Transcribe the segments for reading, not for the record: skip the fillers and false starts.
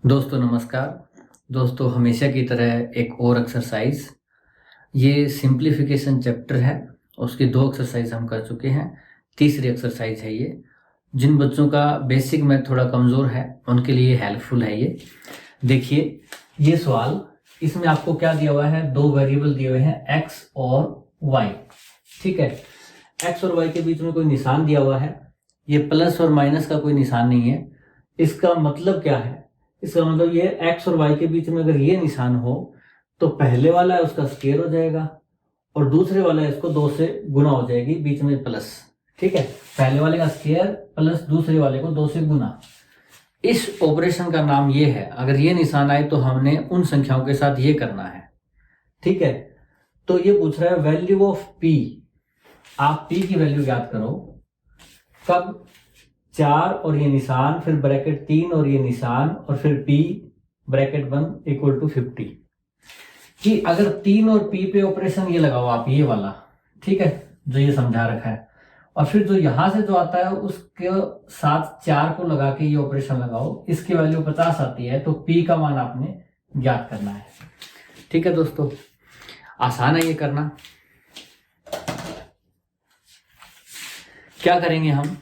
दोस्तों नमस्कार। दोस्तों हमेशा की तरह एक और एक्सरसाइज, ये सिंप्लीफिकेशन चैप्टर है। उसकी 2 एक्सरसाइज हम कर चुके हैं। तीसरी एक्सरसाइज है ये। जिन बच्चों का बेसिक मैथ थोड़ा कमज़ोर है उनके लिए हेल्पफुल है ये। देखिए ये सवाल, इसमें आपको क्या दिया हुआ है, 2 वेरिएबल दिए हुए हैं x और y। ठीक है, x और y के बीच में कोई निशान दिया हुआ है। ये प्लस और माइनस का कोई निशान नहीं है। इसका मतलब क्या है? इसका मतलब ये x और y के बीच में अगर ये निशान हो तो पहले वाला है उसका स्क्वायर हो जाएगा और दूसरे वाला है इसको 2 से गुना हो जाएगी, बीच में प्लस। ठीक है, पहले वाले का स्क्वायर प्लस दूसरे वाले को 2 से गुना। इस ऑपरेशन का नाम ये है। अगर ये निशान आए तो हमने उन संख्याओं के साथ ये करना है। ठीक है, तो ये पूछ रहा है वैल्यू ऑफ p। आप p की वैल्यू याद करो। कब? 4 और ये निशान, फिर ब्रैकेट 3 और ये निशान, और फिर p ब्रैकेट 1 इक्वल टू 50। कि अगर 3 और p पे ऑपरेशन ये लगाओ आप, ये वाला, ठीक है, जो ये समझा रखा है, और फिर जो यहां से जो आता है उसके साथ 4 को लगा के ये ऑपरेशन लगाओ, इसकी वैल्यू 50 आती है, तो p का मान आपने ज्ञात करना है। ठीक है दोस्तों, आसान है ये करना। क्या करेंगे हम,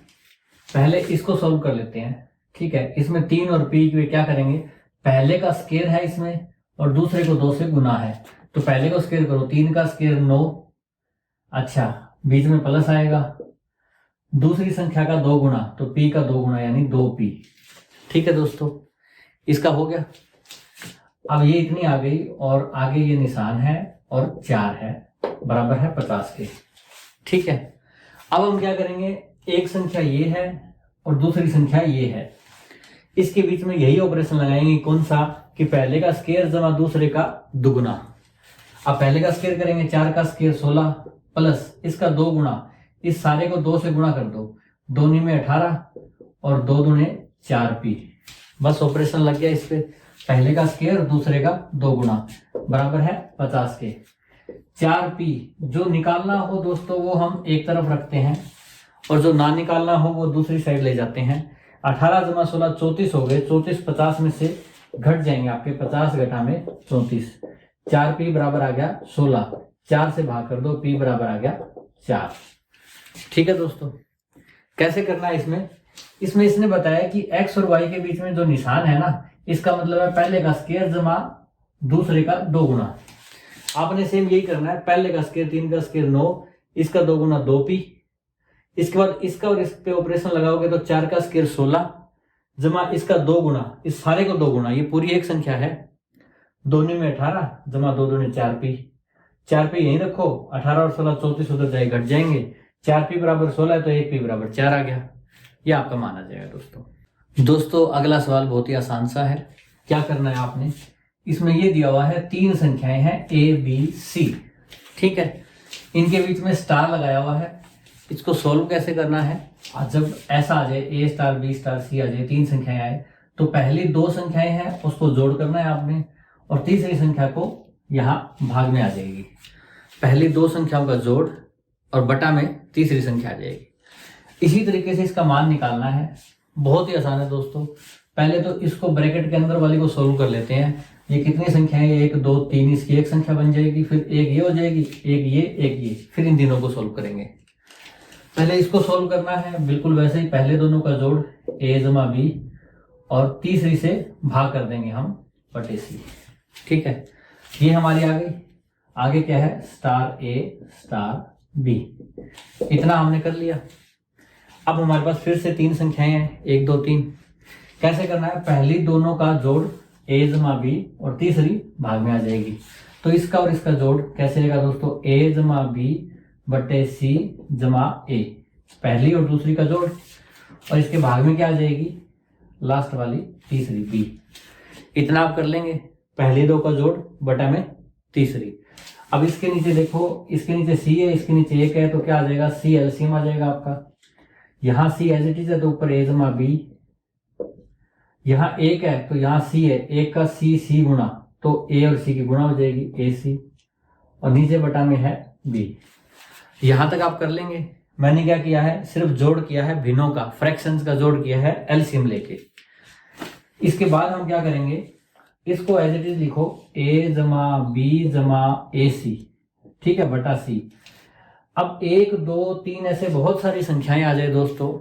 पहले इसको सॉल्व कर लेते हैं। ठीक है, इसमें 3 और p के क्या करेंगे, पहले का स्क्वायर है इसमें और दूसरे को 2 से गुना है, तो पहले को स्क्वायर करो, 3 का स्क्वायर 9। अच्छा, बीच में प्लस आएगा, दूसरी संख्या का 2 गुना, तो p का 2 गुना यानी 2p। ठीक है दोस्तों, इसका हो गया। अब ये इतनी आ गई और आगे ये निशान है और 4 है, बराबर है 50 के। ठीक है, अब हम क्या करेंगे, एक संख्या ये है और दूसरी संख्या ये है, इसके बीच में यही ऑपरेशन लगाएंगे। कौन सा? कि पहले का स्क्वायर जमा दूसरे का दुगुना। अब पहले का स्क्वायर करेंगे, 4 का स्क्वायर 16 प्लस इसका 2 गुना, इस सारे को 2 से गुणा कर दो, 2 में 18 और 2 दूने 4p। बस ऑपरेशन लग गया इस पे, पहले का स्क्वायर दूसरे का 2 गुना बराबर है 50 के। 4p जो निकालना हो दोस्तों वो हम एक तरफ रखते हैं और जो ना निकालना हो वो दूसरी साइड ले जाते हैं। 18 जमा 16 34 हो गए, 34 50 में से घट जाएंगे आपके, 50 घटा में 34। 4p बराबर आ गया 16, 4 से भाग कर दो, p बराबर आ गया 4। ठीक है दोस्तों, कैसे करना है इसमें इसने बताया कि x और y के बीच में जो निशान है ना, इसका मतलब है पहले का स्क्वायर जमा दूसरे का 2 गुना। आपने सेम यही करना है, पहले का स्क्वायर 3 का स्क्वायर 9, इसका 2 गुना 2p। इसके बाद इसका और इस पे ऑपरेशन लगाओगे तो 4 का स्क्वायर 16 जमा इसका 2 गुना, इस सारे को 2 गुना, ये पूरी एक संख्या है, 2 में 18 जमा 2 दूने 4p। 4p यहीं रखो, 18 और 16 34 उधर जाए घट जाएंगे, 4p बराबर 16 है तो 1p बराबर 4 आ गया। ये आपका मान आ जाएगा दोस्तों अगला सवाल बहुत ही आसान सा है। क्या करना है आपने, इसमें ये दिया हुआ है 3 संख्याएं हैं a b c। ठीक है, इनके बीच में स्टार लगाया हुआ है। इसको सोल्व कैसे करना है, जब ऐसा आ जाए a star b star c आ जाए, 3 संख्याएं आए, तो पहली 2 संख्याएं हैं उसको जोड़ करना है आपने, और तीसरी संख्या को यहाँ भाग में आ जाएगी। पहली 2 संख्याओं का जोड़ और बटा में तीसरी संख्या आ जाएगी। इसी तरीके से इसका मान निकालना है। बहुत ही आसान है दोस्तों। पहले तो इसको ब्रैकेट के अंदर वाली को सोल्व कर लेते हैं। ये कितनी संख्याएं, 1 2 3, इसकी एक संख्या बन जाएगी, फिर एक ये हो जाएगी, एक ये, फिर इन तीनों को सोल्व करेंगे। पहले इसको सोल्व करना है, बिल्कुल वैसे ही, पहले दोनों का जोड़ a जमा b और तीसरी से भाग कर देंगे हम बटे c। ठीक है, ये हमारी आ गई। आगे क्या है, स्टार a स्टार b, इतना हमने कर लिया। अब हमारे पास फिर से 3 संख्याएं हैं, 1 2 3। कैसे करना है, पहली दोनों का जोड़ a जमा b और तीसरी भाग में आ जाएगी। तो इसका और इसका जोड़ कैसे रहेगा दोस्तों, a जमा b बटे c जमा a, पहली और दूसरी का जोड़, और इसके भाग में क्या आ जाएगी, लास्ट वाली तीसरी b। इतना आप कर लेंगे, पहली 2 का जोड़ बटा में तीसरी। अब इसके नीचे देखो, इसके नीचे c है, इसके नीचे 1 है, तो क्या आ जाएगा, c एलसीएम आ जाएगा आपका। यहाँ c एज इट इज है तो ऊपर a जमा b, यहाँ 1 है तो यहाँ c है, 1 का c गुना, तो a और c की गुणा हो जाएगी ac, और नीचे बटा में है b। यहां तक आप कर लेंगे। मैंने क्या किया है, सिर्फ जोड़ किया है भिन्नों का, फ्रैक्शंस का जोड़ किया है एलसीएम लेके। इसके बाद हम क्या करेंगे, इसको एज इट इज लिखो a जमा b जमा ए सी, ठीक है, बटा c। अब 1 2 3 ऐसे बहुत सारी संख्याएं आ जाए दोस्तों,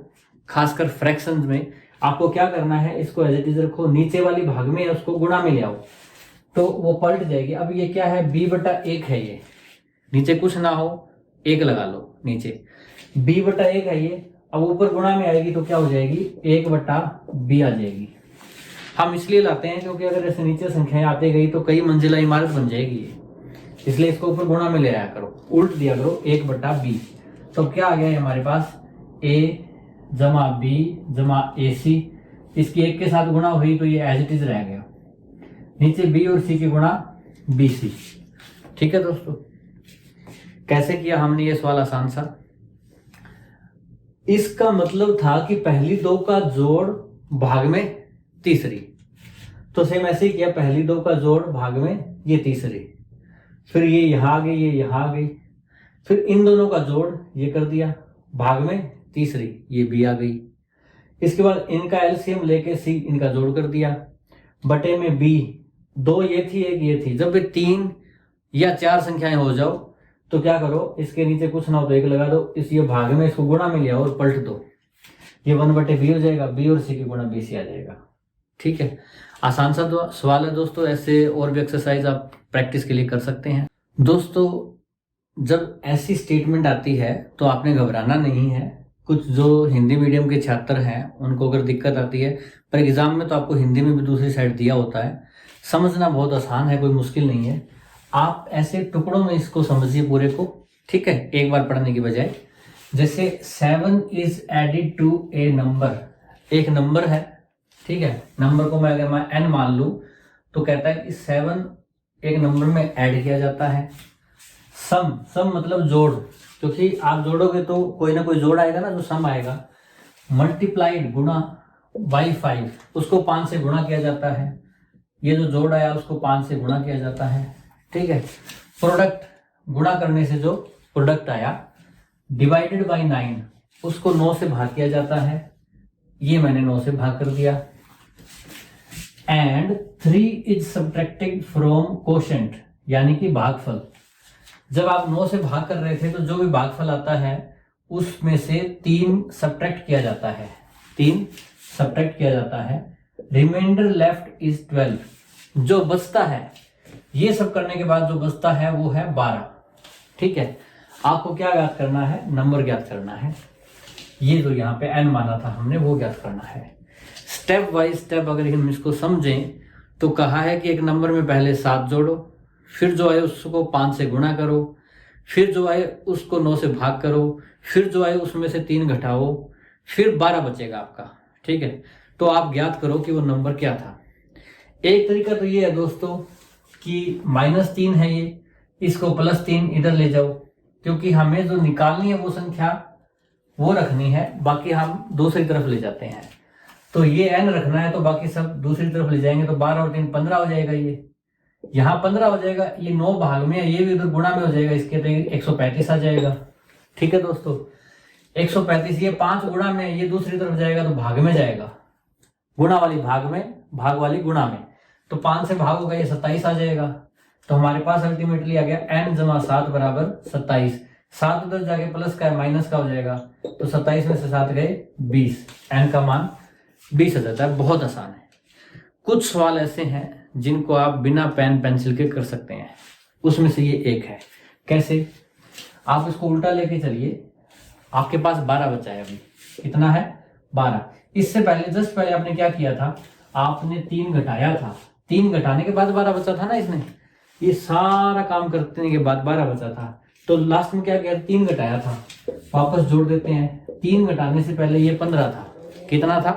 खासकर फ्रैक्शंस में, आपको क्या करना है, इसको एज इट इज रखो, नीचे वाली भाग में उसको गुणा में ले आओ तो वो पलट जाएगी। अब ये क्या है, b बटा 1 है, ये नीचे कुछ ना हो 1 लगा लो नीचे, b बटा 1 है ये। अब ऊपर गुणा में आएगी तो क्या हो जाएगी, 1 बटा b आ जाएगी। हम इसलिए लाते हैं क्योंकि अगर ऐसे नीचे संख्याएं आती गई तो कई मंजिला इमारत बन जाएगी ये, इसलिए इसको ऊपर गुणा में ले आया करो, उल्ट दिया करो 1 बटा b। तो क्या आ गया हमारे पास, a जमा b जमा ए सी, इसकी 1 के साथ गुणा हुई तो ये एज इट इज रह गया, नीचे b और c की गुणा बी सी। ठीक है दोस्तों, कैसे किया हमने ये सवाल आसान सा। इसका मतलब था कि पहली दो का जोड़ भाग में तीसरी, तो सेम ऐसे ही किया, पहली दो का जोड़ भाग में ये तीसरी, फिर ये यहां आ गई, ये यहां आ गई, फिर इन दोनों का जोड़ ये कर दिया भाग में तीसरी, ये भी आ गई। इसके बाद इनका एलसीएम लेके सी इनका जोड़ कर दिया, बटे में बी, 2 ये थी 1 ये थी। जब भी 3 या 4 संख्याएं हो जाओ तो क्या करो, इसके नीचे कुछ ना हो तो 1 लगा दो, इस ये भाग में इसको गुणा में लिया और पलट दो, ये 1 बटे बी हो जाएगा, बी और सी की गुणा बी सी आ जाएगा। ठीक है, आसान सा सवाल है दोस्तों, ऐसे और भी एक्सरसाइज आप प्रैक्टिस के लिए कर सकते हैं। दोस्तों जब ऐसी स्टेटमेंट आती है तो आपने घबराना नहीं है। कुछ जो हिंदी मीडियम के छात्र हैं उनको अगर दिक्कत आती है, पर एग्जाम में तो आपको हिंदी में भी दूसरी साइड दिया होता है, समझना बहुत आसान है, कोई मुश्किल नहीं है। आप ऐसे टुकड़ों में इसको समझिए पूरे को, ठीक है, एक बार पढ़ने की बजाय। जैसे 7 is added to a number, एक नंबर है, ठीक है, नंबर को मैं अगर मैं n मान लूं तो कहता है कि 7 एक नंबर में ऐड किया जाता है। सम मतलब जोड़, क्योंकि आप जोड़ोगे तो कोई ना कोई जोड़ आएगा ना, जो सम आएगा। मल्टीप्लाइड गुणा बाई 5, उसको 5 से गुणा किया जाता है, ये जो जोड़ आया उसको 5 से गुणा किया जाता है। ठीक है, प्रोडक्ट गुणा करने से जो प्रोडक्ट आया, डिवाइडेड बाई 9, उसको 9 से भाग किया जाता है, ये मैंने 9 से भाग कर दिया। And 3 is subtracted from quotient, यानी कि भागफल। जब आप 9 से भाग कर रहे थे तो जो भी भागफल आता है उसमें से 3 सब्ट्रैक्ट किया जाता है, 3 सब्ट्रैक्ट किया जाता है। रिमाइंडर लेफ्ट इज 12, जो बचता है, ये सब करने के बाद जो बचता है वो है 12। ठीक है, आपको क्या ज्ञात करना है, नंबर ज्ञात करना है। ये जो यहाँ पे n माना था हमने वो ज्ञात करना है। स्टेप बाय स्टेप अगर हम इसको समझें तो कहा है कि एक नंबर में पहले 7 जोड़ो, फिर जो आए उसको 5 से गुणा करो, फिर जो आए उसको 9 से भाग करो, फिर जो आए उसमें से 3 घटाओ, फिर 12 बचेगा आपका। ठीक है, तो आप ज्ञात करो कि वो नंबर क्या था। एक तरीका तो ये है दोस्तों कि -3 है ये, इसको +3 इधर ले जाओ, क्योंकि हमें जो निकालनी है वो संख्या वो रखनी है, बाकी हम दूसरी तरफ ले जाते हैं। तो ये n रखना है तो बाकी सब दूसरी तरफ ले जाएंगे, तो 12 और 3 15 हो जाएगा, ये यहाँ 15 हो जाएगा, ये 9 भाग में है, ये भी उधर गुणा में हो जाएगा, इसके तो 135 आ जाएगा। ठीक है दोस्तों, 135, ये 5 गुणा में, ये दूसरी तरफ जाएगा तो भाग में जाएगा, गुणा वाली भाग में, भाग वाली गुणा में, तो 5 से भाग होगा, ये 27 आ जाएगा। तो हमारे पास अल्टीमेटली आ गया n जमा 7 बराबर 27। 7 उधर जाके प्लस का है, माइनस का हो जाएगा, तो 27 में से 7 गए 20, n का मान 20 आ जाता है। बहुत आसान है। कुछ सवाल ऐसे हैं जिनको आप बिना पेन पेंसिल के कर सकते हैं, उसमें से ये एक है। कैसे, आप इसको उल्टा लेके चलिए, आपके पास 12 बचा है, अभी कितना है 12। इससे पहले जस्ट पहले आपने क्या किया था, आपने 3 घटाया था, 3 घटाने के बाद 12 बचा था ना, इसने ये सारा काम करने के बाद 12 बचा था, तो लास्ट में क्या किया, 3 घटाया था, वापस जोड़ देते हैं। 3 घटाने से पहले ये 15 था, कितना था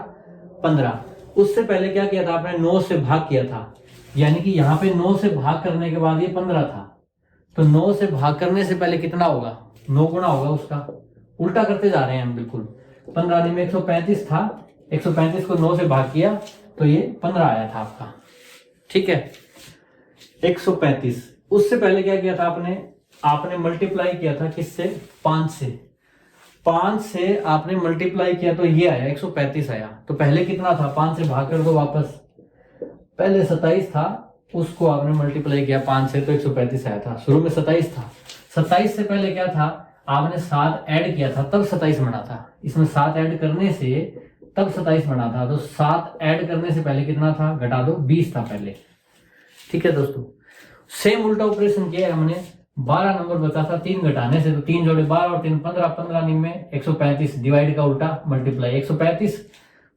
15। उससे पहले क्या किया था आपने, 9 से भाग किया था, यानी कि यहाँ पे 9 से भाग करने के बाद ये 15 था, तो 9 से भाग करने से पहले कितना होगा, 9 गुना होगा उसका। उल्टा करते जा रहे हैं हम बिल्कुल। 15 में 135 था, 135 को 9 से भाग किया तो ये 15 आया था आपका। ठीक है, 135। उससे पहले क्या किया था आपने मल्टीप्लाई किया था किससे, 5 से। 5 से आपने मल्टीप्लाई किया तो ये आया 135 आया। तो पहले कितना था, 5 से भाग कर दो वापस, पहले 27 था, उसको आपने मल्टीप्लाई किया 5 से तो 135 आया था। शुरू में 27 था, 27 से पहले क्या था, आपने 7 ऐड किया था तब 27 बना था। इसमें 7 ऐड करने से तब 27 बना था। तो 7 ऐड करने से पहले कितना था, घटा दो, 20 था पहले। ठीक है दोस्तों, सेम उल्टा ऑपरेशन किया है हमने। 12 नंबर बचा था 3 घटाने से, तो 3 जोड़े 12 और 3 15, 15 निम्न 135, डिवाइड का उल्टा मल्टीप्लाई। 135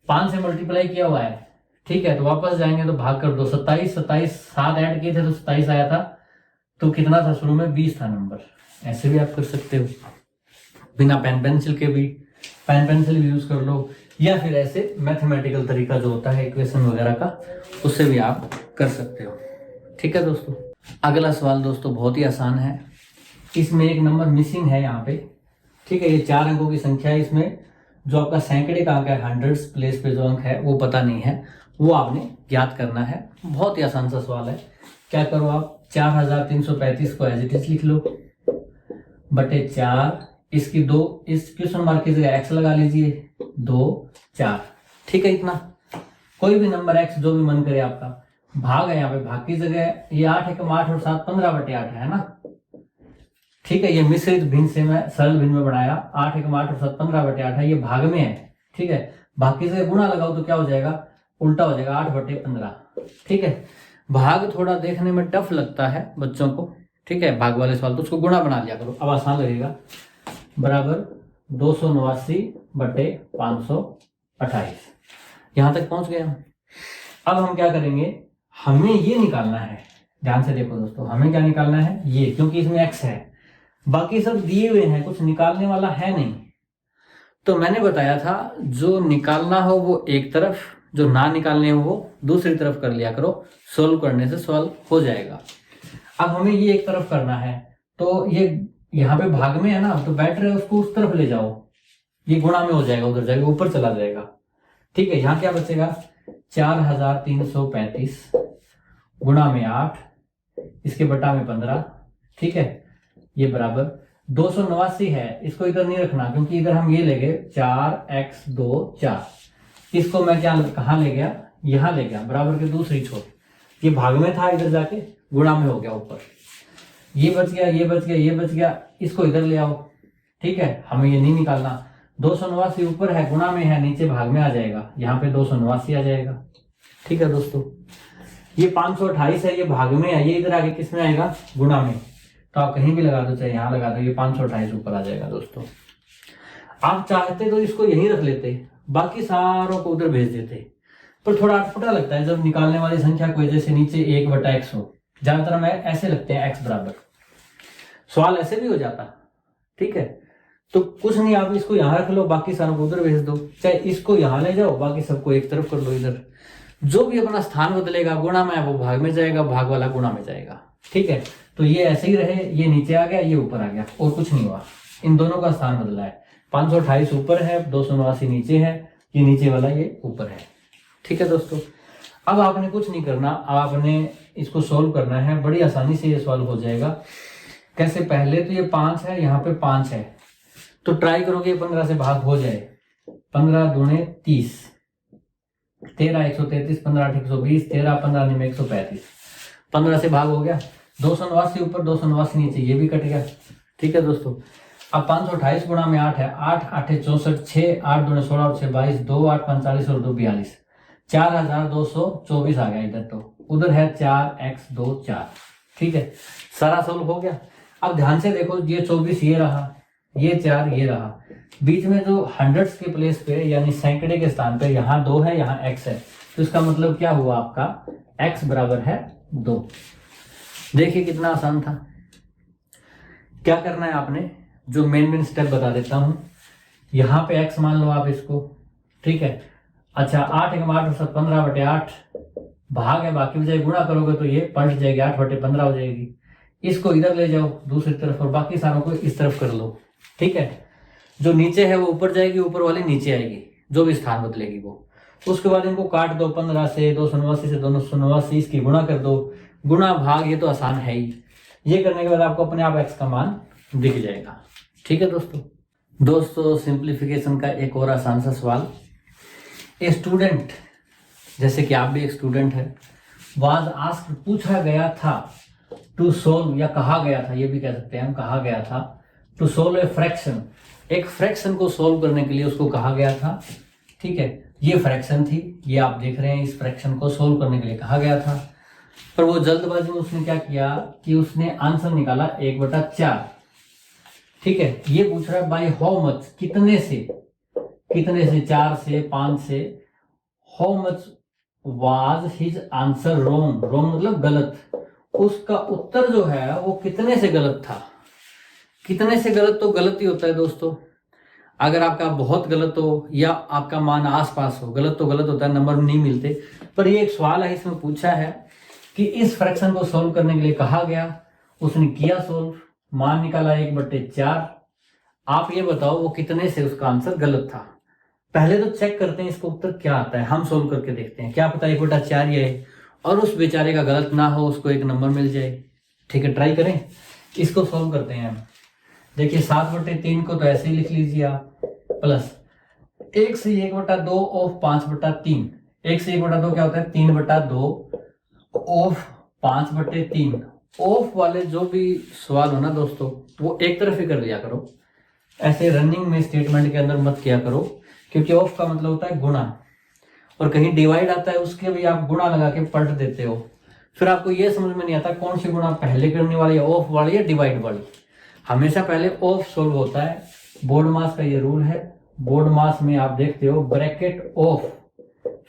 5 से मल्टीप्लाई किया हुआ है। ठीक है, तो वापस जाएंगे तो भाग कर दो। 27 7 ऐड किए थे तो 27 आया था। तो कितना था शुरू में, 20 था नंबर। ऐसे भी आप कर सकते हो, बिना पेन पेंसिल के भी, पेन पेंसिल भी यूज कर लो, या फिर ऐसे मैथमेटिकल तरीका जो होता है इक्वेशन वगैरह का, उससे भी आप कर सकते हो। ठीक है दोस्तों, अगला सवाल दोस्तों बहुत ही आसान है। इसमें एक नंबर मिसिंग है यहाँ पे। ठीक है, ये 4 अंकों की संख्या है। इसमें जो आपका सैकड़े का अंक है, हंड्रेड्स प्लेस पे जो अंक है वो पता नहीं है, वो आपने ज्ञात करना है। बहुत ही आसान सा सवाल है। क्या करो आप, 4335 को एज इट इज लिख लो, बटे 4, इसकी 2, इस क्वेश्चन मार्क की जगह x लगा लीजिए, 2 4। ठीक है, इतना कोई भी नंबर x जो भी मन करे आपका। भाग है यहाँ पे, भाग की जगह ये 8 एकम 8 और 7 15 बटे 8 है ना। ठीक है, ये मिश्रित भिन्न से मैं सरल भिन्न में बनाया। 8 एकम 8 और 7 15 बटे 8 है, ये भाग में है। ठीक है, भाग की जगह गुणा लगाओ तो क्या हो जाएगा, उल्टा हो जाएगा, 8 बटे 15। ठीक है, भाग थोड़ा देखने में टफ लगता है बच्चों को। ठीक है, भाग वाले सवाल तो उसको गुणा बना लिया करो, अब आसान लगेगा। बराबर 289 बटे 528। यहां तक पहुंच गए हम। अब हम क्या करेंगे, हमें ये निकालना है। ध्यान से देखो दोस्तों, हमें क्या निकालना है, ये, क्योंकि इसमें x है, बाकी सब दिए हुए हैं, कुछ निकालने वाला है नहीं। तो मैंने बताया था जो निकालना हो वो एक तरफ, जो ना निकालने हो वो दूसरी तरफ कर लिया करो, सोल्व करने से सॉल्व हो जाएगा। अब हमें ये एक तरफ करना है, तो ये यहाँ पे भाग में है ना, तो बेटर है उसको उस तरफ ले जाओ, ये गुणा में हो जाएगा, उधर जाएगा, ऊपर चला जाएगा। ठीक है, यहाँ क्या बचेगा, 4335 गुणा में 8, इसके बटा में 15। ठीक है, ये बराबर 289 है। इसको इधर नहीं रखना, क्योंकि इधर हम ये ले गए 4x 2 4। इसको मैं क्या कहाँ ले गया, यहाँ ले गया, बराबर के दूसरी छोर। ये भाग में था, इधर जाके गुणा में हो गया ऊपर। ये बच गया, ये बच गया, ये बच गया, इसको इधर ले आओ। ठीक है, हमें ये नहीं निकालना। 289 ऊपर है, गुणा में है, नीचे भाग में आ जाएगा, यहाँ पे 289 आ जाएगा। ठीक है दोस्तों, ये 528 है, ये भाग में है, ये इधर आगे किस में आएगा, गुणा में। तो आप कहीं भी लगा दो, चाहे यहाँ लगा दो, ये 528 ऊपर आ जाएगा। दोस्तों आप चाहते तो इसको यहीं रख लेते, बाकी सारों को उधर भेज देते, पर थोड़ा अटपटा लगता है जब निकालने वाली संख्या को जैसे नीचे 1/x हो। ज्यादातर हमें ऐसे लगते हैं, x बराबर, सवाल ऐसे भी हो जाता। ठीक है, तो कुछ नहीं, आप इसको यहाँ रख लो, बाकी सारों को उधर भेज दो, चाहे इसको यहाँ ले जाओ, बाकी सबको एक तरफ कर लो इधर। जो भी अपना स्थान बदलेगा, गुणा में वो भाग में जाएगा, भाग वाला गुणा में जाएगा। ठीक है, तो ये ऐसे ही रहे, ये नीचे आ गया, ये ऊपर आ गया, और कुछ नहीं हुआ। इन दोनों का स्थान बदला है, 528 ऊपर है, 289 नीचे है, ये नीचे वाला ये ऊपर है। ठीक है दोस्तों, अब आपने कुछ नहीं करना, आपने इसको सोल्व करना है, बड़ी आसानी से ये सॉल्व हो जाएगा। कैसे, पहले तो ये 5 है, यहाँ पे 5 है, तो ट्राई करोगे 15 से भाग हो जाए। 15 दूने 30, 13 133, 15 8 120, 13 15 में 135, 15 से भाग हो गया। 289 ऊपर, 289 नीचे, ये भी कट गया। ठीक है दोस्तों, अब 528 गुणा में 8 है, 8 8 64, 6 8 दूने 16 और 6 22, 2 8 45 और 2 42, 4224 आ गया इधर, तो उधर है 4x 2 4। ठीक है, सारा सोल्व हो गया। अब ध्यान से देखो, ये 24 ये रहा, ये 4 ये रहा, बीच में जो हंड्रेड्स के प्लेस पे यानी सैकड़े के स्थान पे यहाँ 2 है, यहाँ x है, तो इसका मतलब क्या हुआ, आपका x बराबर है 2। देखिए कितना आसान था। क्या करना है आपने, जो मेन स्टेप बता देता हूं। यहाँ पे x मान लो आप इसको। ठीक है, अच्छा 8 1 8 और 7 15 बटे 8, भाग है, बाकी बजाय गुणा करोगे तो ये पलट जाएगी, 8 बटे 15 हो जाएगी। इसको इधर ले जाओ दूसरी तरफ, और बाकी सारों को इस तरफ कर लो। ठीक है, जो नीचे है वो ऊपर जाएगी, ऊपर वाली नीचे आएगी, जो भी स्थान बदलेगी वो। उसके बाद इनको काट दो, 15 से 289 से 289, इसकी गुणा कर दो, गुणा भाग, ये तो आसान है ही। ये करने के बाद आपको अपने आप x का मान दिख जाएगा। ठीक है दोस्तों, सिंप्लीफिकेशन का एक और आसान सा सवाल। ए स्टूडेंट, जैसे कि आप भी एक स्टूडेंट है, वाज आस्क्ड पूछा गया था, टू सोल्व या कहा गया था, ये भी कह सकते हैं हम, कहा गया था टू सोल्व ए फ्रैक्शन, एक फ्रैक्शन को सोल्व करने के लिए उसको कहा गया था। ठीक है, ये फ्रैक्शन थी, ये आप देख रहे हैं, इस फ्रैक्शन को सोल्व करने के लिए कहा गया था। पर वो जल्दबाजी में उसने क्या किया कि उसने आंसर निकाला 1/4। ठीक है, ये पूछ रहा है बाय हाउ मच, कितने से, कितने से, 4 से, 5 से। How much was his answer wrong, wrong मतलब गलत, उसका उत्तर जो है वो कितने से गलत था। कितने से गलत तो गलत ही होता है दोस्तों, अगर आपका बहुत गलत हो या आपका मान आसपास हो, गलत तो गलत होता है, नंबर नहीं मिलते। पर ये एक सवाल है, इसमें पूछा है कि इस फ्रैक्शन को सोल्व करने के लिए कहा गया, उसने किया सोल्व, मान निकाला 1/4। आप ये बताओ वो कितने से उसका आंसर गलत था। पहले तो चेक करते हैं इसका उत्तर क्या आता है, हम सोल्व करके देखते हैं, क्या पता 1/4 ही है और उस बेचारे का गलत ना हो, उसको एक नंबर मिल जाए। ठीक है, ट्राई करें, इसको सोल्व करते हैं हम। देखिए 7/3 को तो ऐसे ही लिख लीजिए आप, प्लस 1 से 1/2 ऑफ 5/3। 1 से 1/2 क्या होता है, 3/2 ऑफ 5/3। ऑफ वाले जो भी सवाल हो ना दोस्तों, वो एक तरफ ही कर लिया करो, ऐसे रनिंग में स्टेटमेंट के अंदर मत किया करो, क्योंकि ऑफ का मतलब होता है गुणा, और कहीं डिवाइड आता है उसके भी आप गुणा लगा के पलट देते हो, फिर आपको ये समझ में नहीं आता कौन सी गुणा पहले करने वाली है, ऑफ वाली या डिवाइड वाली। हमेशा पहले ऑफ सोल्व होता है, बोर्ड मास का ये रूल है। बोर्ड मास में आप देखते हो ब्रैकेट ऑफ,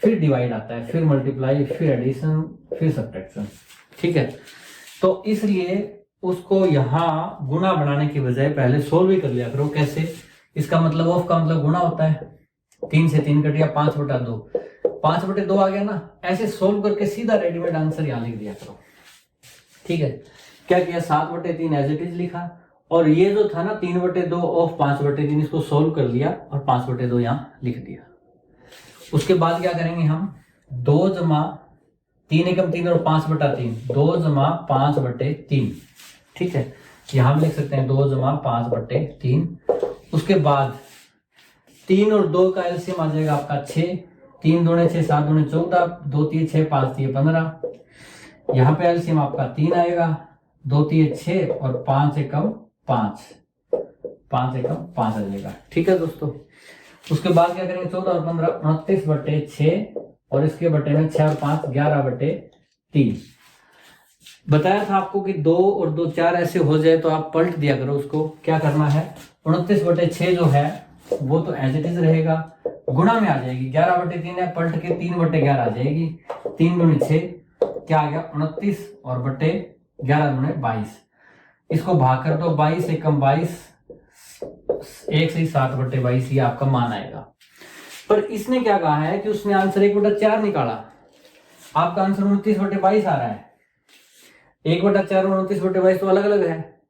फिर डिवाइड आता है, फिर मल्टीप्लाई, फिर एडिशन, फिर सब्ट्रैक्शन। ठीक है, तो इसलिए उसको यहाँ गुणा बनाने की बजाय पहले सोल्व ही कर लिया करो। कैसे, इसका मतलब ऑफ का मतलब गुणा होता है, 3 से 3 कट गया, 5/2, 5/2 आ गया ना, ऐसे सोल्व करके सीधा रेडीमेड आंसर यहाँ लिख दिया करो। ठीक है, क्या किया, 7/3 एज इट इज लिखा, और ये जो था ना 3/2 ऑफ 5/3, इसको सोल्व कर लिया और 5/2 यहाँ लिख दिया। उसके बाद क्या करेंगे हम, 2 जमा 3 एकम 3 और 5/3, 2 जमा 5/3। ठीक है, यहां भी लिख सकते हैं 2 जमा 5/3। उसके बाद 3 और 2 का एलसीएम आ जाएगा आपका 6, 3 दूने 6, 7 दूने 14, 2 3 6, 5 3 15। यहाँ पे एलसीएम आपका 3 आएगा, 2 3 6 और 5 एकम 5, 5 एकम 5 आ जाएगा। ठीक है दोस्तों, उसके बाद क्या करेंगे, 14 और 15 29/6, और इसके बटे में 6 और 5 11/3। बताया था आपको कि 2 और 2 4 ऐसे हो जाए तो आप पलट दिया करो उसको। क्या करना है, 29/6 जो है वो तो एज इट इज रहेगा, गुणा में आ जाएगी, 11/3 है, पलट के 3/11 आ जाएगी, 3 दूनी 6, क्या आ गया 29 और बटे 11 दूने 22। इसको भाग कर दो, 22 एकम 22, 1 से 7/22 ये आपका मान आएगा। पर इसने क्या कहा है कि उसने आंसर 1/4 निकाला, आपका आंसर 29/22 आ रहा है। 1/4 और 29/22 तो अलग अलग है,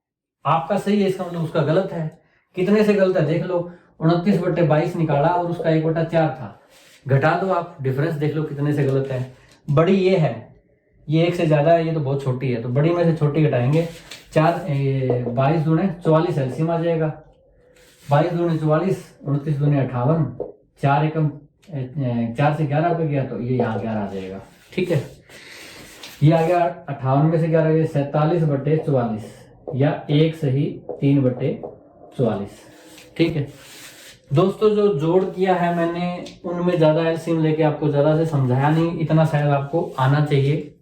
आपका सही है, इसका मतलब उसका गलत है। कितने से गलत है देख लो, 29/22 निकाला और उसका 1/4 था, घटा दो आप, डिफरेंस देख लो कितने से गलत है। बड़ी ये है, ये 1 से ज्यादा है, ये तो बहुत छोटी है, तो बड़ी में से छोटी घटाएंगे, 22 दूने 44 एलसीएम आ जाएगा, 22 दूने 44, 29 दूने 58, 4 एकम 4 से 11 पे गया तो ये यहाँ 11 आ जाएगा। ठीक है, ये आ गया 58 में से 11 गया 47/44, या 1 सही 3/44। ठीक है दोस्तों, जो जोड़ किया है मैंने उनमें ज्यादा एलसीएम लेके आपको ज्यादा से समझाया नहीं, इतना शायद आपको आना चाहिए।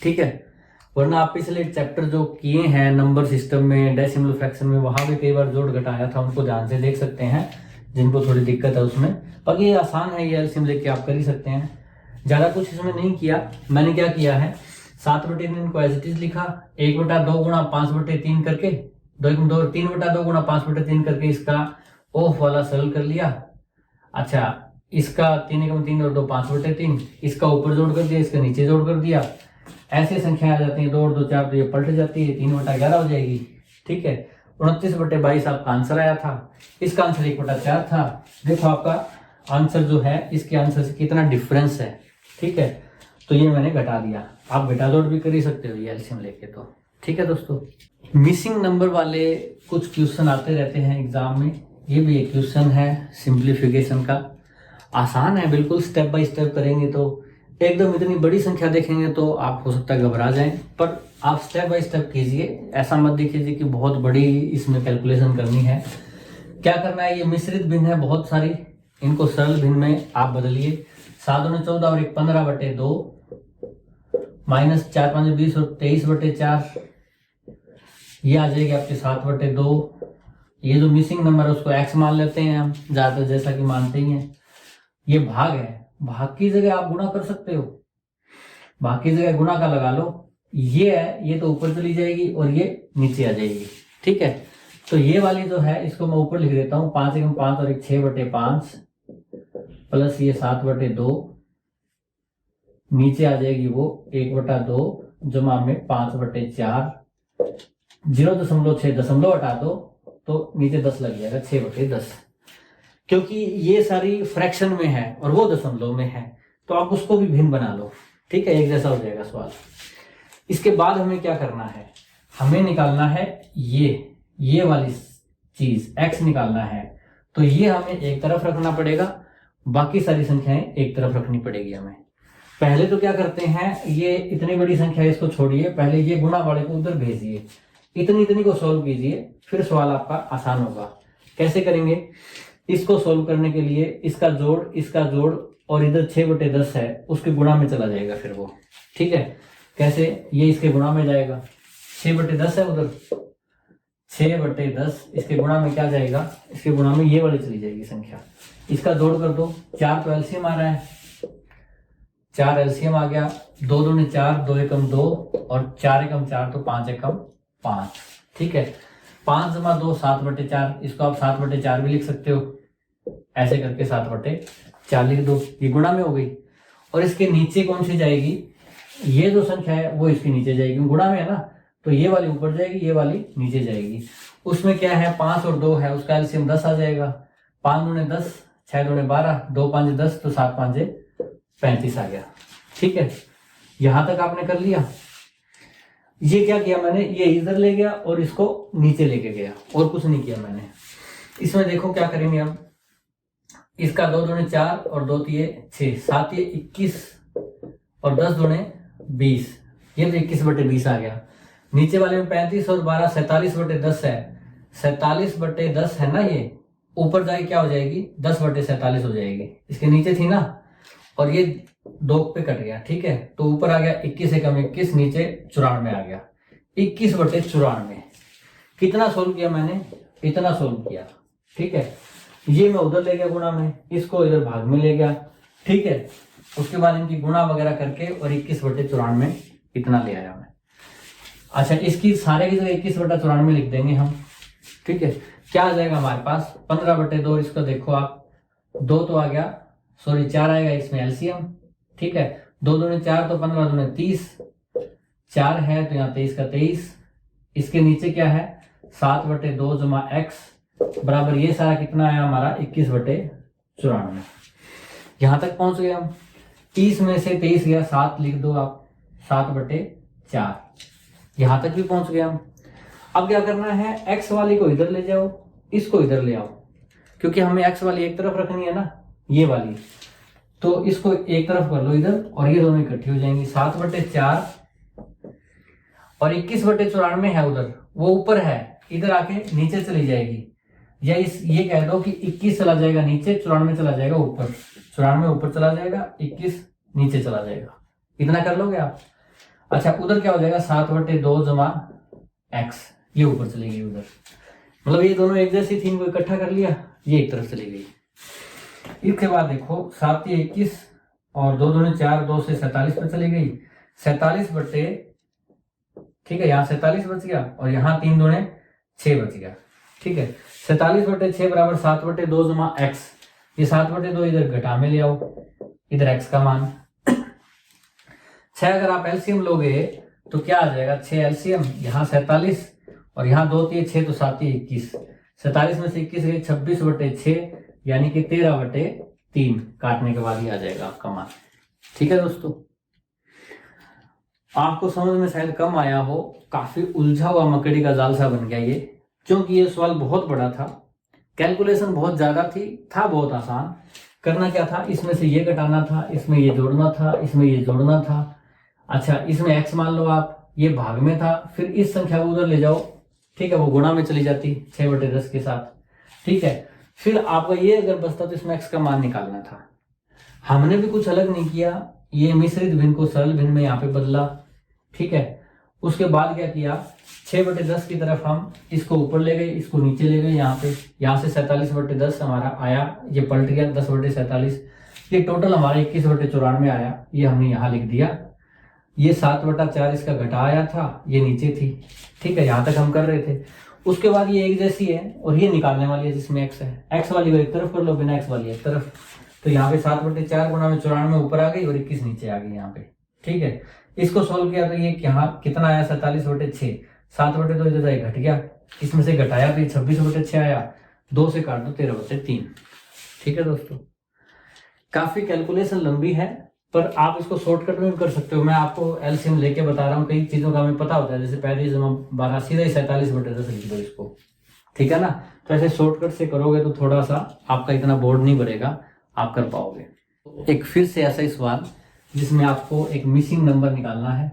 ठीक है, वरना आप पिछले चैप्टर जो किए हैं नंबर सिस्टम में, डेसिमल फ्रैक्शन में, वहां भी कई बार जोड़ घटाया था, उनको ध्यान से देख सकते हैं जिनको थोड़ी दिक्कत है उसमें। बाकी ये आसान है, ये एलसीएम लेके आप कर ही सकते हैं, ज्यादा कुछ इसमें नहीं किया। मैंने क्या किया है, 7/3 को एज इट इज लिखा, 1/2 गुणा 5/3 करके, 3/2 गुणा 5/3 करके इसका ऑफ वाला सरल कर लिया। अच्छा, इसका 3 एकम 3 और 2 5/3, इसका ऊपर जोड़ कर दिया, इसका नीचे जोड़ कर दिया, ऐसे संख्या आ जाती है, 2 और 2 4 तो ये पलट जाती है, 3/11 हो जाएगी। ठीक है, 29/22 आपका आंसर आया था, इसका आंसर 1/4 था। देखो आपका आंसर जो है इसके आंसर से कितना डिफरेंस है। ठीक है, तो ये मैंने घटा दिया, आप घटा जोड़ भी कर ही सकते हो ये एलसीएम लेके तो। ठीक है दोस्तों, मिसिंग नंबर वाले कुछ क्वेश्चन आते रहते हैं एग्जाम में, ये भी एक क्वेश्चन है सिंप्लीफिकेशन का, आसान है बिल्कुल, स्टेप बाय स्टेप करेंगे तो एकदम इतनी बड़ी संख्या देखेंगे तो आप हो सकता है घबरा जाएं, पर आप स्टेप बाय स्टेप कीजिए। ऐसा मत देखिए कि बहुत बड़ी इसमें कैलकुलेशन करनी है। क्या करना है, ये मिश्रित भिन्न है बहुत सारी, इनको सरल भिन्न में आप बदलिए। 7 दूनी 14 और 1 15/2 माइनस 4 5 20 और 23/4, ये आ जाएगी आपके 7/2। ये जो मिसिंग नंबर है उसको x मान लेते हैं हम ज्यादातर, जैसा कि मानते ही हैं। ये भाग है, भाग की जगह आप गुणा कर सकते हो, भाग की जगह गुणा का लगा लो। ये है, ये तो ऊपर चली जाएगी और ये नीचे आ जाएगी, ठीक है। तो ये वाली जो है इसको मैं ऊपर लिख देता हूँ, 5 एकम 5 और 1 6/5 प्लस ये 7/2, नीचे आ जाएगी वो 1/2 जमा में 5/4, 0.6 दशमलव हटा दो तो नीचे 10 लग जाएगा, 6/10। क्योंकि ये सारी फ्रैक्शन में है और वो दशमलव में है, तो आप उसको भी भिन्न बना लो, ठीक है, एक जैसा हो जाएगा सवाल। इसके बाद हमें क्या करना है, हमें निकालना है ये वाली चीज x निकालना है। तो ये हमें एक तरफ रखना पड़ेगा, बाकी सारी संख्याएं एक तरफ रखनी पड़ेगी हमें। पहले तो क्या करते हैं, ये इतनी बड़ी संख्या इसको छोड़िए, पहले ये गुणा वाले को उधर भेजिए, इतनी को सॉल्व कीजिए, फिर सवाल आपका आसान होगा। कैसे करेंगे, इसको सॉल्व करने के लिए इसका जोड़ और इधर 6/10 है उसके गुणा में चला जाएगा फिर वो, ठीक है। कैसे, ये इसके गुणा में जाएगा, 6/10 है उधर, 6/10 इसके गुणा में क्या जाएगा, इसके गुणा में ये वाली चली जाएगी संख्या, इसका जोड़ कर दो। 4 तो एलसीएम आ रहा है, 4 एलसीएम आ गया, 2 दूनी 4, 2 एकम 2 और 4 एकम 4 तो 5 एकम 5, ठीक है। 5 जमा 2 7/4, इसको आप 7/4 भी लिख सकते हो, ऐसे करके 7/4 लिख दो, ये गुणा में हो गई। और इसके नीचे कौन सी जाएगी, ये जो संख्या है वो इसके नीचे जाएगी, गुणा में है ना, तो ये वाली ऊपर जाएगी, ये वाली नीचे जाएगी। उसमें क्या है, 5 और 2 है, उसका एलसीएम 10 आ जाएगा। 5 दूने 10, 6 दूने 12, 2 5 10 तो 7 5 35 आ गया, ठीक है। यहां तक आपने कर लिया। ये क्या किया मैंने, ये इधर ले गया और इसको नीचे लेके गया, और कुछ नहीं किया मैंने। इसमें देखो क्या करेंगे हम, इसका 2 दूने 4 और 2 तिये 6, 7 ये 21 और 10 दूने 20, ये तो 21/20 आ गया। नीचे वाले में 35 और 12 47/10 है, 47/10 है ना, ये ऊपर जाके क्या हो जाएगी, 10/47 हो जाएगी, इसके नीचे थी ना, और ये 2 पे कट गया, ठीक है। तो ऊपर आ गया 21 एकम 21, नीचे 94 आ गया, 21/94। कितना सोल्व किया मैंने, इतना सोल्व किया, ठीक है। ये मैं उधर ले गया गुणा में, इसको इधर भाग में ले गया, ठीक है। उसके बाद इनकी गुणा वगैरह करके और 21/94 इतना ले आया मैं। अच्छा, इसकी सारे की जगह 21/94 लिख देंगे हम, ठीक है। क्या आ जाएगा हमारे पास, 15/2, इसको देखो आप, 2 तो आ गया, सॉरी 4 आएगा इसमें एलसीएम, ठीक है। 2 दूने 4 तो 15 दूने 30, 4 है तो यहाँ 23 का 23, इसके नीचे क्या है, 7/2 जमा x बराबर, ये सारा कितना आया हमारा 21/94। यहां तक पहुंच गए हम। 30 में से 23 गया, 7 लिख दो आप, 7/4, यहां तक भी पहुंच गए हम। अब क्या करना है, x वाली को इधर ले जाओ, इसको इधर ले आओ, क्योंकि हमें x वाली एक तरफ रखनी है ना, ये वाली, तो इसको एक तरफ कर लो इधर, और ये दोनों इकट्ठी हो जाएंगी। 7/4 और 21/94 है उधर, वो ऊपर है, इधर आके नीचे चली जाएगी, या ये कह दो कि 21 चला जाएगा नीचे, 94 चला जाएगा ऊपर, 94 ऊपर चला जाएगा, 21 नीचे चला जाएगा। इतना कर लोगे आप। अच्छा, उधर क्या हो जाएगा, 7/2 जमा x, ये ऊपर चली गई उधर, मतलब ये दोनों एक जैसी थी, इनको इकट्ठा कर लिया, ये एक तरफ चली गई। इसके बाद देखो 7 ये 21 और 2 दूने 4, 2 से 47 पर चली गई, 47 ठीक है, यहाँ 47 बच गया और यहाँ 3 दूने 6 बच गया, ठीक है। 47/6 बराबर 7/2 जमा x, ये 7/2 इधर घटा में ले आओ, इधर x का मान 6, अगर आप एलसीएम लोगे तो क्या आ जाएगा, 6 एलसीएम, यहाँ 47 और यहाँ 2 3 6 तो 7 21, 47 में से 21 गई 26/6, यानी कि 13/3 काटने के बाद ही आ जाएगा आपका मान, ठीक है दोस्तों। आपको समझ में शायद कम आया हो, काफी उलझा हुआ मकड़ी का जाल सा बन गया ये, क्योंकि ये सवाल बहुत बड़ा था, कैलकुलेशन बहुत ज्यादा थी, था बहुत आसान, करना क्या था, इसमें से ये घटाना था, इसमें ये जोड़ना था, इसमें ये जोड़ना था। अच्छा, इसमें x मान लो आप, ये भाग में था, फिर इस संख्या को उधर ले जाओ, ठीक है, वो गुणा में चली जाती 6/10 के साथ, ठीक है। फिर आपका ये अगर बचता तो इसमें x का मान निकालना था। हमने भी कुछ अलग नहीं किया, ये मिश्रित भिन्न को सरल भिन्न में यहाँ पे बदला, ठीक है। उसके बाद क्या किया, 6/10 की तरफ हम इसको ऊपर ले गए, इसको नीचे ले गए, यहाँ पे, यहाँ से 47/10 हमारा आया, ये पलट गया 10/47, ये टोटल हमारा 21/94 आया, ये हमने यहाँ लिख दिया। ये 7/4 इसका घटा आया था, ये नीचे थी, ठीक है, यहाँ तक हम कर रहे थे। उसके बाद ये एक जैसी है और ये निकालने वाली है जिसमें x है, x वाली को एक तरफ कर लो, बिना x वाली एक तरफ। तो यहाँ पे 7/4 गुणा में 94 ऊपर आ गई और 21 नीचे आ गई यहाँ पे, ठीक है। इसको सोल्व किया तो ये यहाँ कितना आया, 47/6, 7/2 इधर जाए घट गया, इसमें से घटाया तो 26/6 आया, 2 से काट दो 13/3, ठीक है दोस्तों। काफी कैलकुलेशन लंबी है पर आप इसको शॉर्टकट में भी कर सकते हो। मैं आपको एलसीएम लेके बता रहा हूँ, कई चीजों का हमें पता होता है, जैसे 35 सीधा ही 47/10 लिख दो इसको, ठीक है ना। तो ऐसे शॉर्टकट से करोगे तो थोड़ा सा आपका इतना बोर्ड नहीं भरेगा, आप कर पाओगे। एक फिर से ऐसा ही सवाल जिसमें आपको एक मिसिंग नंबर निकालना है,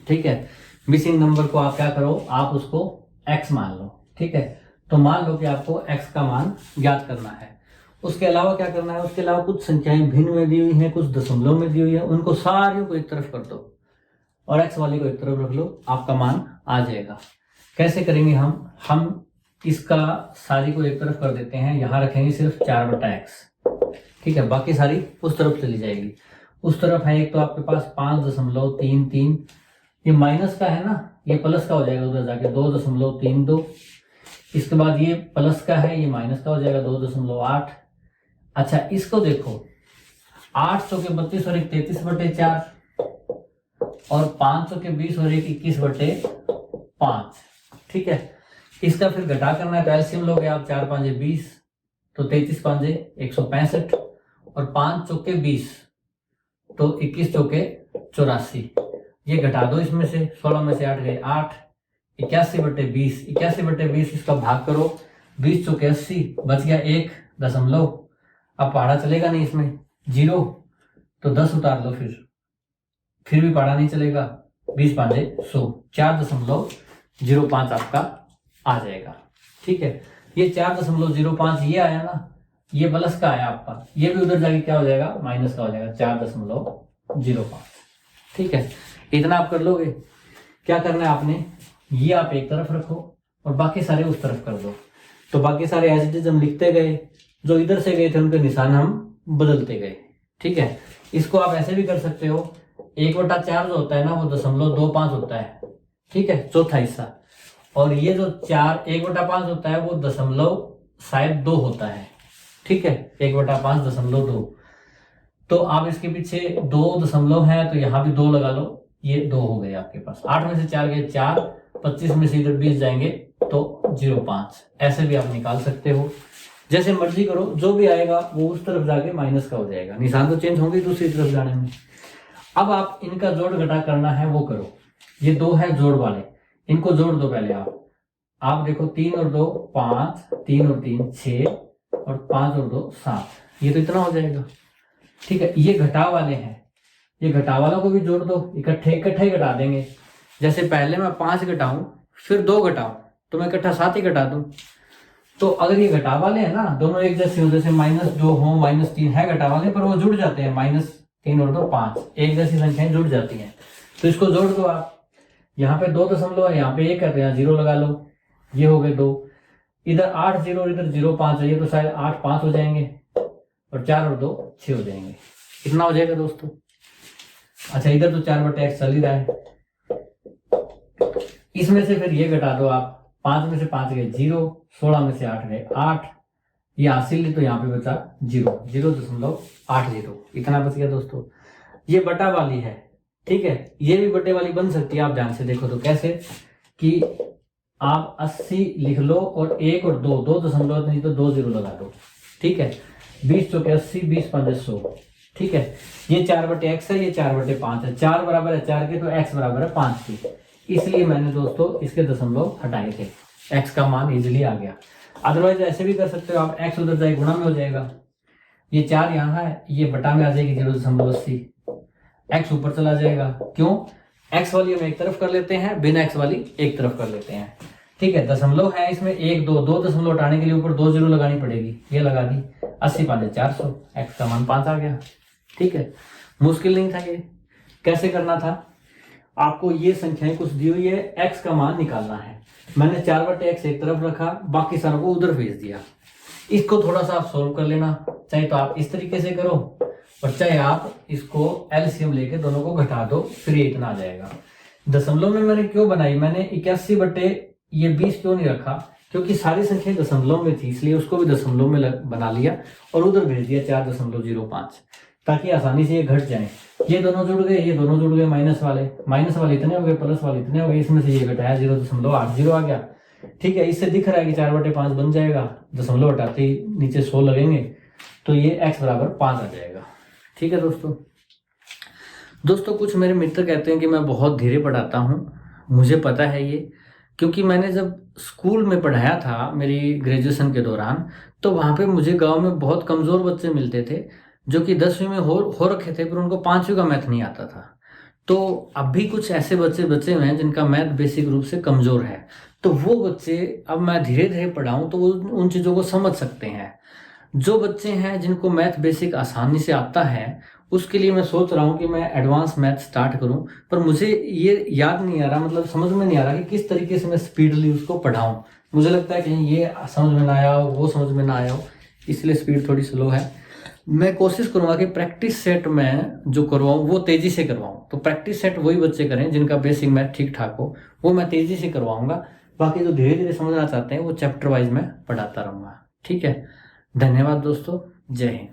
ठीक है। मिसिंग नंबर को आप क्या करो, आप उसको x मान लो, ठीक है। तो मान लो कि आपको x का मान ज्ञात करना है। उसके अलावा क्या करना है, उसके अलावा कुछ संख्याएं भिन्न में दी हुई हैं, कुछ दशमलव में दी हुई है, उनको सारियों को एक तरफ कर दो और x वाली को एक तरफ रख लो, आपका मान आ जाएगा। कैसे करेंगे हम इसका सारी को एक तरफ कर देते हैं, यहाँ रखेंगे सिर्फ 4/x, ठीक है, बाकी सारी उस तरफ चली जाएगी। उस तरफ है एक तो आपके पास 5.33, ये माइनस का है ना, ये प्लस का हो जाएगा उधर जाके 2.32। इसके बाद ये प्लस का है, ये माइनस का हो जाएगा 2.8। अच्छा, इसको देखो, 8 चौके 32 और 1 33/4 और 5 चौके 20 और 1 21/5, ठीक है। इसका फिर घटा करना है तो एलसीएम लोगे आप, 4 5 20, तो 33 5 165 और 5 चौके 20 तो 21 चौके 84। ये घटा दो इसमें से, 16 में से 8 गए 8, 81/20, 81/20 इसका भाग करो, 20 चौके 80, बच गया 1 दशमलव। अब पहाड़ा चलेगा नहीं इसमें, 0 तो 10 उतार लो, फिर भी पहाड़ा नहीं चलेगा, 20 5 100, 4.05 आपका आ जाएगा, ठीक है। ये 4.05 ये आया ना, ये प्लस का आया आपका, ये भी उधर जाके क्या हो जाएगा, माइनस का हो जाएगा, 4.05, ठीक है। इतना आप कर लोगे। क्या करना है आपने, ये आप एक तरफ रखो और बाकी सारे उस तरफ कर दो। तो बाकी सारे एज इट इज हम लिखते गए, जो इधर से गए थे उनके निशान हम बदलते गए, ठीक है। इसको आप ऐसे भी कर सकते हो, 1/4 जो होता है ना वो 0.25 होता है, ठीक है, चौथा हिस्सा। और ये जो 1/5 होता है वो शायद 2 होता है, ठीक है, 1/5 0.2। तो आप इसके पीछे 2 दशमलव है तो यहाँ भी 2 लगा लो, ये 2 हो गए आपके पास। 8 में से 4 गए 4, 25 में से इधर 20 जाएंगे तो 0.5, ऐसे भी आप निकाल सकते हो, जैसे मर्जी करो। जो भी आएगा वो उस तरफ जाके माइनस का हो जाएगा, निशान तो चेंज होंगे दूसरी तरफ जाने में। अब आप इनका जोड़ घटा करना है वो करो। ये 2 है जोड़ वाले, इनको जोड़ दो पहले आप देखो, 3 और 2 5, 3 और 3 6 और 5 और 2 7, ये तो इतना हो जाएगा, ठीक है। ये घटा वाले हैं, ये घटा वालों को भी जोड़ दो, इकट्ठे ही घटा देंगे। जैसे पहले मैं 5 घटाऊं फिर 2 घटाऊं तो मैं इकट्ठा 7 ही घटा दूं। तो अगर ये घटा वाले हैं ना, दोनों एक जैसे हो, जैसे -2 हो, -3 है घटा वाले, पर वो जुड़ जाते हैं, -3 और 2 5, एक जैसी संख्याएं जुड़ जाती हैं। तो इसको जोड़ दो आप, यहाँ पे 2 दशमलव है, यहाँ पे 1 है तो यहाँ 0 लगा लो, ये हो गए 2। इधर 8 0 और इधर 0 5 है, ये तो शायद 8 5 हो जाएंगे और 4 और 2 6 हो जाएंगे, कितना हो जाएगा दोस्तों। अच्छा, इधर तो 4/x चल ही रहा है, इसमें से फिर ये घटा दो आप, 5 में से 5 गए 0, 16 में से 8 गए 8, ये हासिल तो यहाँ पे बचा 0.80, इतना बच गया दोस्तों। ये बटा वाली है, ठीक है, ये भी बटे वाली बन सकती है। आप ध्यान से देखो तो कैसे, कि आप 80 लिख लो और 1 और 2 दशमलव नहीं तो 2 0 लगा दो, ठीक है। 20 चौके 80, 20 5 100, ठीक है। ये 4/x है, ये 4/5 है, 4 बराबर है 4 के तो x बराबर है 5 की, इसलिए मैंने दोस्तों इसके दशमलव हटाए थे, x का मान इजिली आ गया। अदरवाइज ऐसे भी कर सकते हो आप, x उधर जाए गुणा में हो जाएगा, ये 4 यहाँ है, ये बटा में आ जाएगी 0.80, x ऊपर चला जाएगा। क्यों? x वाली हम एक तरफ कर लेते हैं, बिना x वाली एक तरफ कर लेते हैं। ठीक है, दशमलव है इसमें 1 2, 2 दशमलव हटाने के लिए ऊपर 2 जीरो लगानी पड़ेगी, ये लगा दी। 80 5 400, x का मान 5 आ गया। ठीक है, मुश्किल नहीं था ये। कैसे करना था? आपको ये संख्याएं कुछ दी हुई है, x का मान निकालना है। मैंने 4/x एक तरफ रखा, बाकी सारों को उधर भेज दिया। इसको थोड़ा सा आप सोल्व कर लेना, चाहे तो आप इस तरीके से करो और चाहे आप इसको एलसीएम लेके दोनों को घटा दो, फिर ये इतना आ जाएगा। दशमलव में मैंने क्यों बनाई? मैंने 81/20 क्यों नहीं रखा? क्योंकि सारी संख्या दशमलव में थी, इसलिए उसको भी दशमलव में बना लिया और उधर भेज दिया 4.05, ताकि आसानी से ये घट जाए। ये दोनों जुड़ गए, ये दोनों जुड़ गए, माइनस वाले इतने हो गए, प्लस वाले इतने हो गए, इसमें से ये घटाया 0.80 आ गया। ठीक है, इससे दिख रहा है कि 4/5 बन जाएगा, दशमलव हटाते ही नीचे 100 लगेंगे तो ये x बराबर 5 आ जाएगा। ठीक है दोस्तों, कुछ मेरे मित्र कहते हैं कि मैं बहुत धीरे पढ़ाता हूँ, मुझे पता है ये, क्योंकि मैंने जब स्कूल में पढ़ाया था मेरी ग्रेजुएशन के दौरान, तो वहाँ पे मुझे गांव में बहुत कमज़ोर बच्चे मिलते थे जो कि 10वीं में हो रखे थे, पर उनको 5वीं का मैथ नहीं आता था। तो अब भी कुछ ऐसे बच्चे हुए हैं जिनका मैथ बेसिक रूप से कमज़ोर है, तो वो बच्चे अब मैं धीरे धीरे पढ़ाऊँ तो वो उन चीज़ों को समझ सकते हैं। जो बच्चे हैं जिनको मैथ बेसिक आसानी से आता है, उसके लिए मैं सोच रहा हूँ कि मैं एडवांस मैथ स्टार्ट करूँ, पर मुझे ये याद नहीं आ रहा, मतलब समझ में नहीं आ रहा कि किस तरीके से मैं स्पीडली उसको पढ़ाऊँ। मुझे लगता है कहीं ये समझ में ना आया हो, वो समझ में ना आया हो, इसलिए स्पीड थोड़ी स्लो है। मैं कोशिश करूंगा कि प्रैक्टिस सेट में जो करवाऊँ वो तेज़ी से करवाऊँ। तो प्रैक्टिस सेट वही बच्चे करें जिनका बेसिक मैथ ठीक ठाक हो, वो मैं तेज़ी से करवाऊँगा। बाकी जो धीरे धीरे समझना चाहते हैं वो चैप्टर वाइज में पढ़ाता रहूँगा। ठीक है, धन्यवाद दोस्तों, जय हिंद।